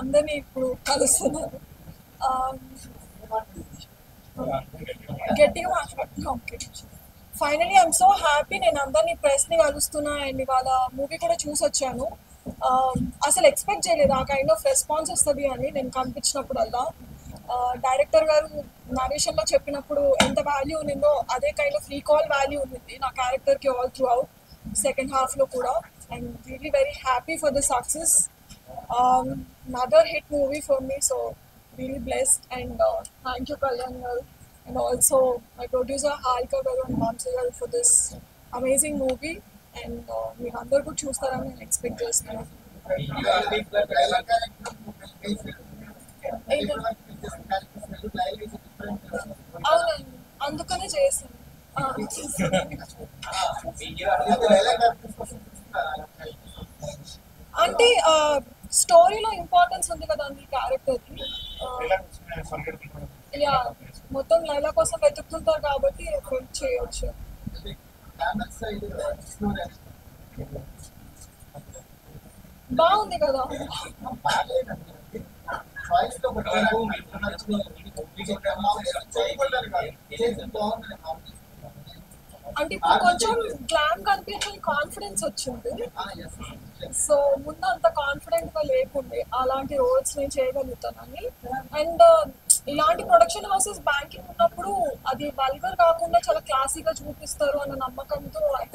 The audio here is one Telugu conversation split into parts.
అందరినీ ఇప్పుడు కలుస్తున్నాను. గట్టిగా మాట్లాడుతున్నా. Okay. Finally I'm so happy, నేను అందరినీ ప్రెస్ని కలుస్తున్నా అండ్ ఇవాళ మూవీ కూడా చూసి వచ్చాను. అసలు ఎక్స్పెక్ట్ చేయలేదు ఆ కైండ్ ఆఫ్ రెస్పాన్స్ వస్తుంది అని నేను కనిపించినప్పుడల్లా. డైరెక్టర్ గారు నరేషన్లో చెప్పినప్పుడు ఎంత వాల్యూ ఉన్నిందో అదే కైండ్ ఆఫ్ రీకాల్ వాల్యూ ఉంది నా క్యారెక్టర్కి ఆల్ త్రూ అవుట్ సెకండ్ హాఫ్లో కూడా. I'm really very happy for the success. Another hit movie for me, so really blessed. And thank you, Kalyan garu, and also my producer Harika garu and Mamsi garu for this amazing movie. And మీరు అందరు కూడా చూస్తారని నేను ఎక్స్పెక్ట్ చేస్తున్నాను. అవునండి, అందుకనే చేశాను. అంటే స్టోరీలో ఇంపార్టెన్స్ ఉంది కదా అండి క్యారెక్టర్కి. యా, మొత్తం లైలా కోసం వెతుకుతుంటారు కాబట్టి చేయవచ్చు. బాగుంది కదా. అంటే ఇప్పుడు కొంచెం గ్లామ్ కనిపించని కాన్ఫిడెన్స్ వచ్చింది. సో ముందు అంత కాన్ఫిడెంట్గా లేకుండే అలాంటి రోల్స్ నేను చేయగలుగుతానని. అండ్ ఇలాంటి ప్రొడక్షన్ హౌసెస్ బ్యాంకింగ్ ఉన్నప్పుడు అది వల్గర్ కాకుండా చాలా క్లాసీగా చూపిస్తారు అన్న నమ్మకంతో నాకు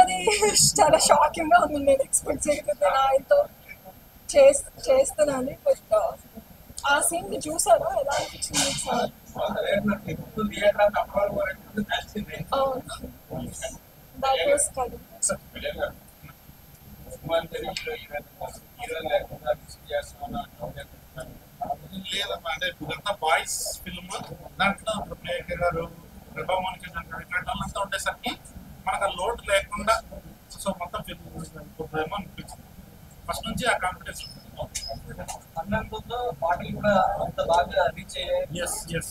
అది చాలా షాకింగ్గా ఉంది. నేను ఎక్స్పెక్ట్ చేయకపోతే ఆయనతో చేస్తున్నాను. బట్ ఆ సీన్ చూసారా, ఎలా అనిపించింది సార్? That was correct. లేదమ్మా, అంటే ఇదంతా బాయ్స్ ఫిల్మ్. దాంట్లో ప్రియాంక గారు, ప్రభామోనిక ఇట్లాంటి వాళ్ళంతా ఉండేసరికి మనకు ఆ లోటు లేకుండా సో మొత్తం ఫిల్మ్ అనిపించింది. ఫస్ట్ నుంచి ఆ కాన్ఫిడెన్స్ ఉంటుంది. అన్నంతో పాటలు కూడా అంత బాగా రీచ్ అయ్యాయి. Yes yes